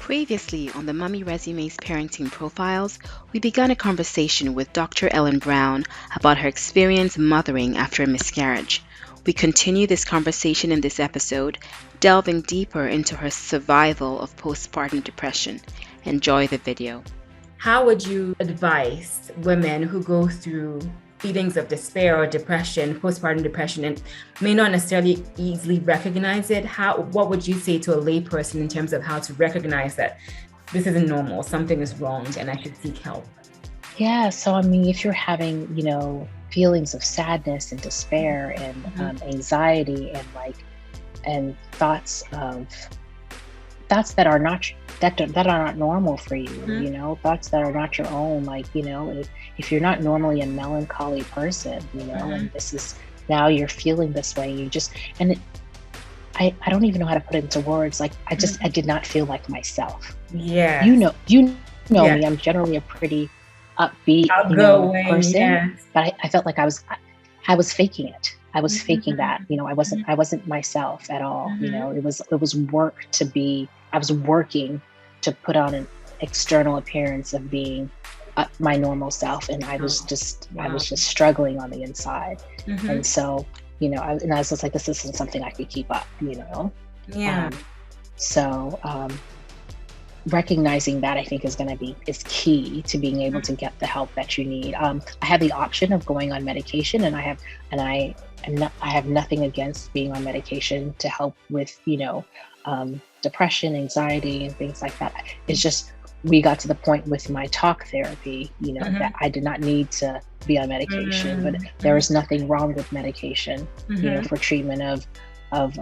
Previously on the Mummy Resumes Parenting Profiles, we began a conversation with Dr. Ellen Brown about her experience mothering after a miscarriage. We continue this conversation in this episode, delving deeper into her survival of postpartum depression. Enjoy the video. How would you advise women who go through feelings of despair or depression, postpartum depression, and may not necessarily easily recognize it? What would you say to a layperson in terms of how to recognize that this isn't normal, something is wrong, and I should seek help? Yeah, so if you're having, feelings of sadness and despair and anxiety and thoughts that are not normal for you, thoughts that are not your own, if you're not normally a melancholy person, and this is now you're feeling this way, I don't even know how to put it into words. I did not feel like myself. Yeah. You know me, I'm generally a pretty upbeat person, but I felt like I was faking it. I was faking that, I wasn't myself at all. It was work I was working to put on an external appearance of being my normal self. And I was just struggling on the inside. And so, I was just like, this isn't something I could keep up, Yeah. Recognizing that, I think, is key to being able to get the help that you need. I have the option of going on medication, and I have nothing against being on medication to help with, depression, anxiety, and things like that. It's just, we got to the point with my talk therapy, that I did not need to be on medication, but there is nothing wrong with medication, for treatment of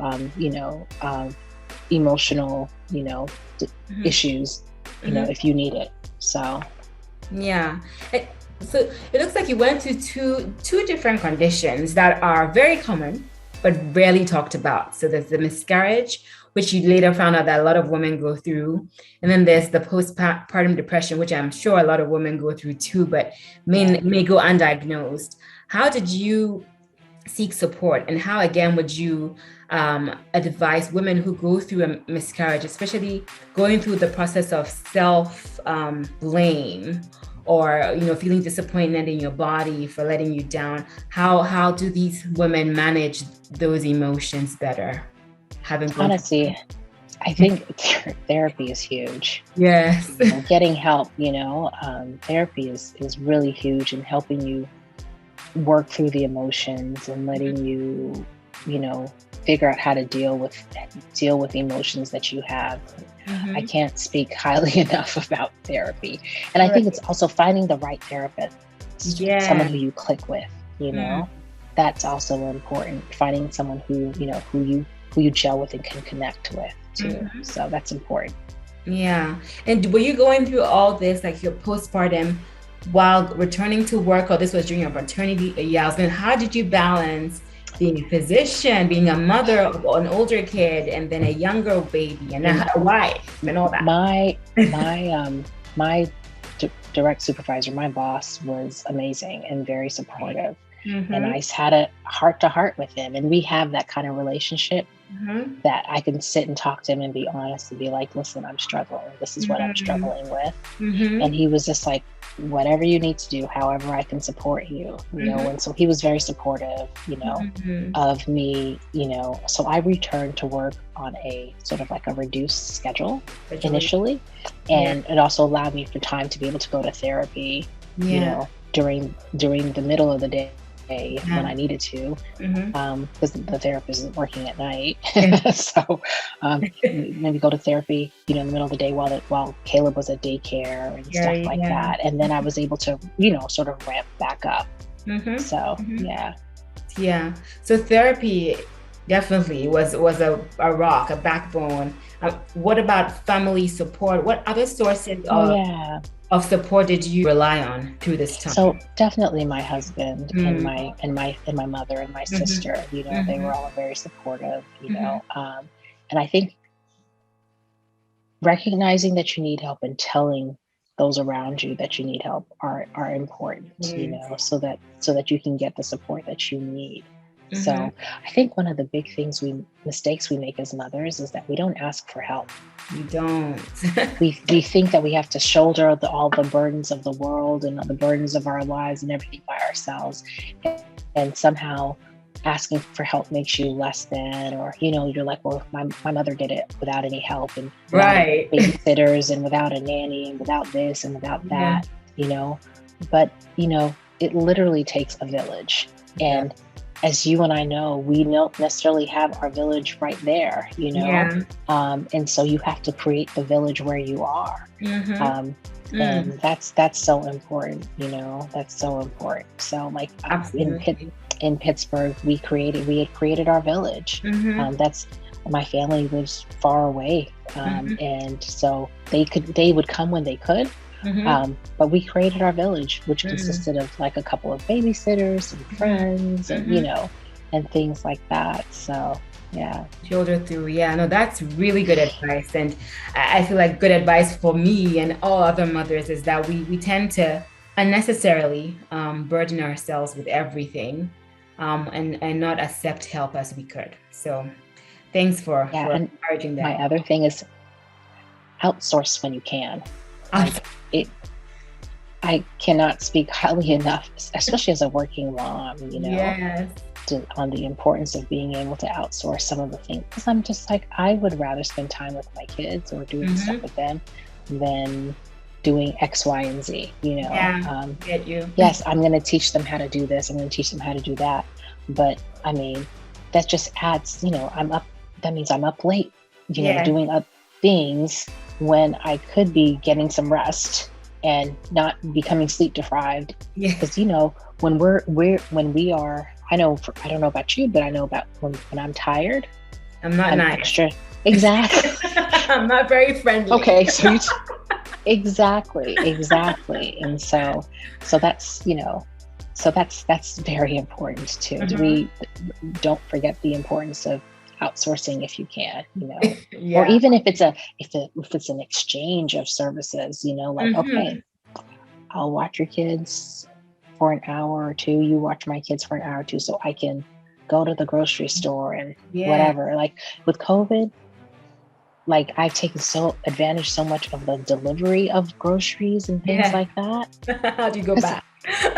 emotional, issues, if you need it. So, yeah. So it looks like you went through two different conditions that are very common, but rarely talked about. So there's the miscarriage, which you later found out that a lot of women go through. And then there's the postpartum depression, which I'm sure a lot of women go through too, but may go undiagnosed. How did you seek support, and how, again, would you advise women who go through a miscarriage, especially going through the process of self-blame or feeling disappointed in your body for letting you down? How do these women manage those emotions better? Honestly, I think therapy is huge. Yes. Getting help, therapy is really huge in helping you work through the emotions and letting you, figure out how to deal with emotions that you have. I can't speak highly enough about therapy. And I think it's also finding the right therapist, someone who you click with, that's also important. Finding someone who you gel with and can connect with too. So that's important. Yeah. And were you going through all this, like your postpartum, while returning to work, or this was during your maternity? How did you balance being a physician, being a mother of an older kid, and then a younger baby, and a wife, and all that? My direct supervisor, my boss, was amazing and very supportive. And I had a heart-to-heart with him, and we have that kind of relationship that I can sit and talk to him and be honest and be like, listen, I'm struggling. This is what I'm struggling with. And he was just like, whatever you need to do, however I can support you, and so he was very supportive, of me, so I returned to work on a sort of like a reduced schedule initially. And it also allowed me for time to be able to go to therapy, during the middle of the day when I needed to, because the therapist isn't working at night. So maybe go to therapy, in the middle of the day while Caleb was at daycare and stuff like that. And then I was able to, sort of ramp back up. So, yeah. So therapy definitely was a rock, a backbone. What about family support? What other sources of support did you rely on through this time? So definitely my husband and my mother and my sister, they were all very supportive, and I think recognizing that you need help and telling those around you that you need help are important, so that you can get the support that you need. So I think one of the big mistakes we make as mothers is that we don't ask for help. You don't. we think that we have to shoulder all the burdens of the world and the burdens of our lives and everything by ourselves. And somehow asking for help makes you less than, or, you're like, well, my mother did it without any help and without babysitters and without a nanny and without this and without that, but, it literally takes a village. And as you and I know, we don't necessarily have our village right there, and so you have to create the village where you are. And that's so important, that's so important. So like in Pittsburgh, we had created our village. That's my family lives far away. And so they would come when they could. But we created our village, which consisted of like a couple of babysitters and friends and, and things like that. So, yeah. Shoulder through. Yeah, no, that's really good advice. And I feel like good advice for me and all other mothers is that we tend to unnecessarily burden ourselves with everything and not accept help as we could. So thanks for encouraging that. My other thing is outsource when you can. I cannot speak highly enough, especially as a working mom, on the importance of being able to outsource some of the things. Because I'm just like, I would rather spend time with my kids or doing stuff with them than doing X, Y, and Z, Get you. Yes, I'm going to teach them how to do this. I'm going to teach them how to do that. But I mean, that just adds, that means I'm up late, doing up things when I could be getting some rest and not becoming sleep deprived. Because when we are, I don't know about you, but I know about when I'm tired. I'm nice. Extra. Exactly. I'm not very friendly. Okay, so exactly. And so that's that's very important too. We don't forget the importance of outsourcing if you can, or even if it's an exchange of services, okay, I'll watch your kids for an hour or two. You watch my kids for an hour or two, so I can go to the grocery store and whatever. Like with COVID, like I've taken advantage so much of the delivery of groceries and things like that. How do you go back?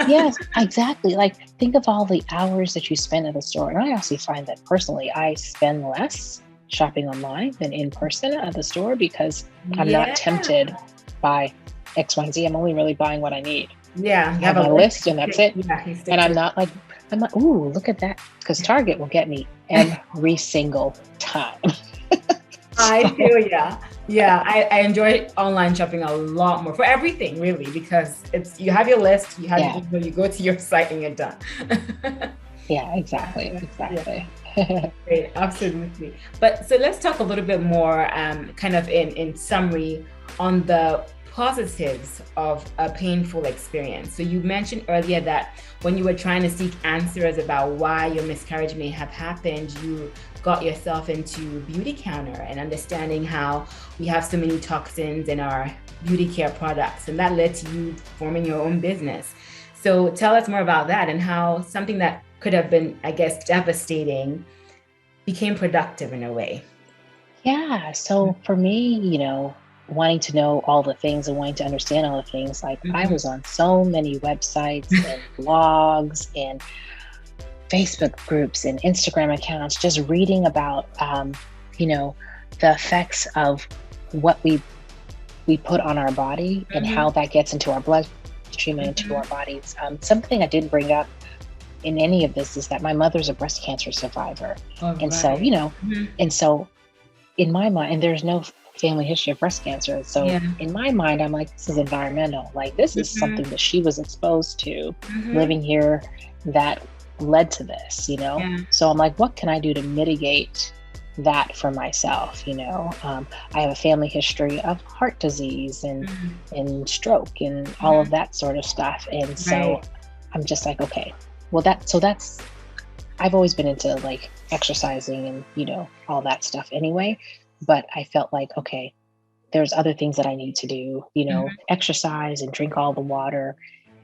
Yes, exactly. Like think of all the hours that you spend at the store. And I actually find that personally, I spend less shopping online than in person at the store because I'm not tempted by X, Y, and Z. I'm only really buying what I need. Yeah. I have a list and that's it. Yeah, and I'm like, ooh, look at that. Because Target will get me every single time. I feel yeah. I enjoy online shopping a lot more for everything really, because you have your list, you go to your site and you're done. Yeah, exactly. Great, absolutely. But so let's talk a little bit more kind of in summary on the positives of a painful experience. So you mentioned earlier that when you were trying to seek answers about why your miscarriage may have happened, you got yourself into Beauty Counter and understanding how we have so many toxins in our beauty care products, and that led to you forming your own business. So tell us more about that and how something that could have been, I guess, devastating became productive in a way. Yeah. So for me, wanting to know all the things and wanting to understand all the things, like I was on so many websites and blogs and Facebook groups and Instagram accounts, just reading about, the effects of what we put on our body and how that gets into our bloodstream and into our bodies. Something I didn't bring up in any of this is that my mother's a breast cancer survivor. So, and so in my mind, and there's no family history of breast cancer. So in my mind, I'm like, this is environmental. Like this is something that she was exposed to living here that led to this, So I'm like, what can I do to mitigate that for myself? I have a family history of heart disease and stroke and all of that sort of stuff. And so I'm just like, okay, well that's I've always been into like exercising and, all that stuff anyway. But I felt like, okay, there's other things that I need to do, exercise and drink all the water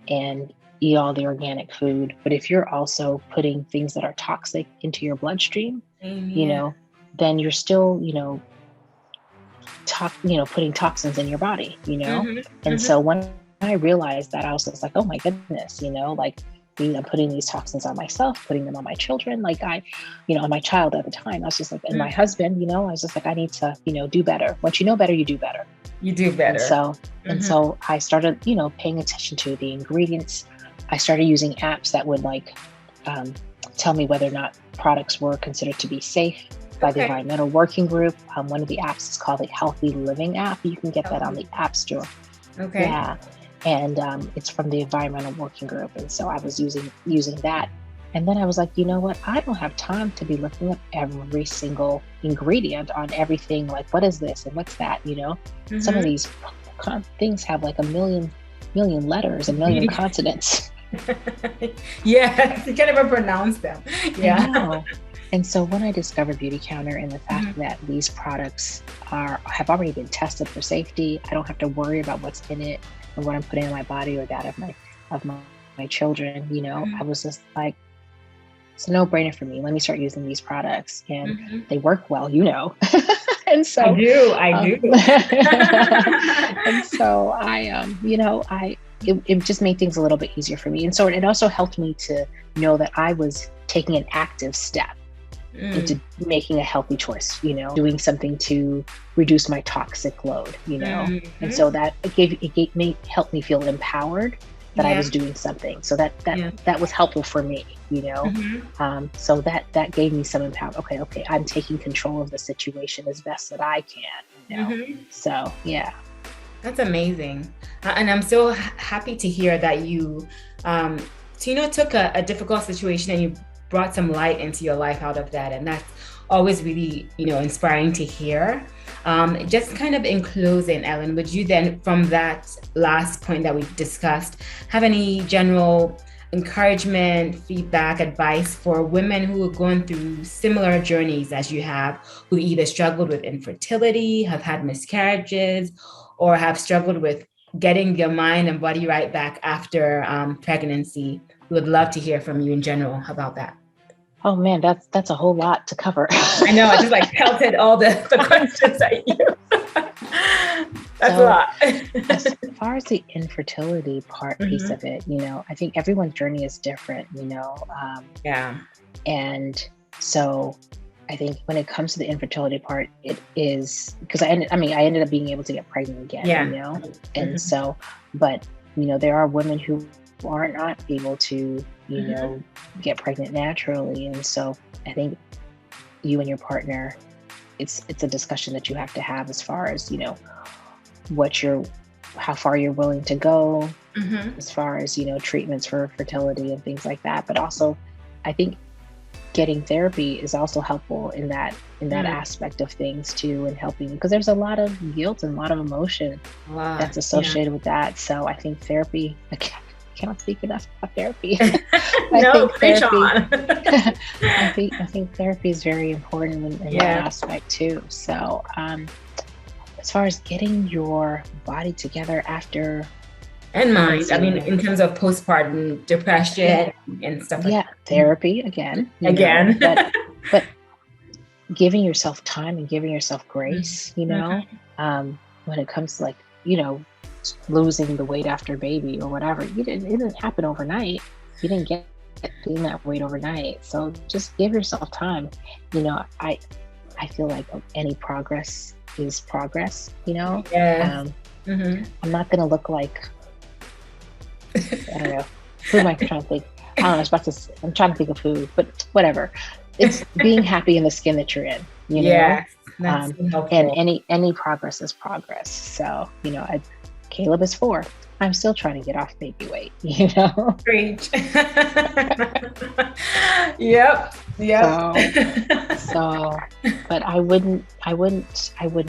and eat all the organic food. But if you're also putting things that are toxic into your bloodstream, Yeah. then you're still, putting toxins in your body, And so when I realized that, I was just like, oh my goodness, like, I'm putting these toxins on myself, putting them on my children, like on my child at the time. I was just like, and my husband, I was just like, I need to, do better. Once you know better, you do better. You do better. And so I started, paying attention to the ingredients. I started using apps that would tell me whether or not products were considered to be safe by the Environmental Working Group. One of the apps is called the Healthy Living app. You can get that on the App Store. Okay. Yeah. And it's from the Environmental Working Group. And so I was using that. And then I was like, you know what? I don't have time to be looking up every single ingredient on everything. Like, what is this and what's that? Some of these things have like a million letters, a million consonants. Yeah, you can't even pronounce them. Yeah. And so when I discovered Beauty Counter and the fact that these products have already been tested for safety, I don't have to worry about what's in it and what I'm putting in my body or that of my children. I was just like, it's a no-brainer for me. Let me start using these products, and they work well, And so I do. And so it just made things a little bit easier for me. And so it also helped me to know that I was taking an active step into making a healthy choice, doing something to reduce my toxic load, And so that helped me feel empowered that I was doing something. So that was helpful for me, So that gave me some empowerment. Okay, I'm taking control of the situation as best that I can, So, yeah. That's amazing. And I'm so happy to hear that you, took a difficult situation and you brought some light into your life out of that. And that's always really, inspiring to hear. Just kind of in closing, Ellen, would you then, from that last point that we discussed, have any general encouragement, feedback, advice for women who are going through similar journeys as you have, who either struggled with infertility, have had miscarriages, or have struggled with getting your mind and body right back after pregnancy? We would love to hear from you in general about that. Oh man, that's a whole lot to cover. I know, I just pelted all the questions at you. That's a lot. As far as the infertility piece of it, I think everyone's journey is different, Yeah. And so I think when it comes to the infertility part, it is because I ended up being able to get pregnant again, And so, but there are women who are not able to, get pregnant naturally. And so I think you and your partner, it's a discussion that you have to have as far as, how far you're willing to go, as far as, treatments for fertility and things like that. But also I think getting therapy is also helpful in that aspect of things too, and helping, because there's a lot of guilt and a lot of emotion that's associated with that. So I think therapy, I cannot speak enough about therapy. I think therapy is very important in that aspect too. So as far as getting your body together after and mind, in terms of postpartum depression and stuff like that. Therapy again, but giving yourself time and giving yourself grace, when it comes to losing the weight after a baby or whatever, it didn't happen overnight. You didn't get gain that weight overnight. So just give yourself time. I feel like any progress is progress, I'm not going to look like, I don't know, who am I trying to think? I don't know, I'm trying to think of food, but whatever. It's being happy in the skin that you're in, that's and any progress is progress. So, Caleb is 4. I'm still trying to get off baby weight, Preach. Yep. So, but I would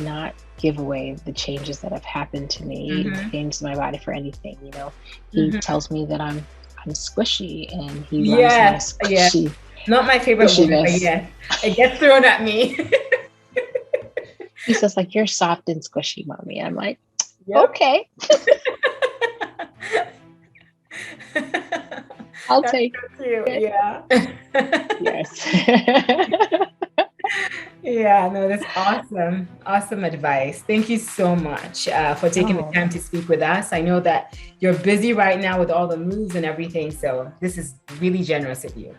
not give away the changes that have happened to me, changed my body for anything. He tells me that I'm squishy, and he loves my squishy. Yeah. Not my favorite word, but yes, it gets thrown at me. He says you're soft and squishy, mommy. I'm like, okay. I'll That's take so cute. it. Yeah. Yes. Yeah, no, that's awesome. Awesome advice. Thank you so much for taking the time to speak with us. I know that you're busy right now with all the moves and everything, so this is really generous of you.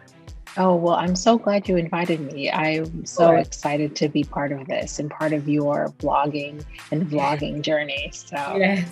Oh, well, I'm so glad you invited me. I'm so excited to be part of this and part of your blogging and vlogging journey. So yes.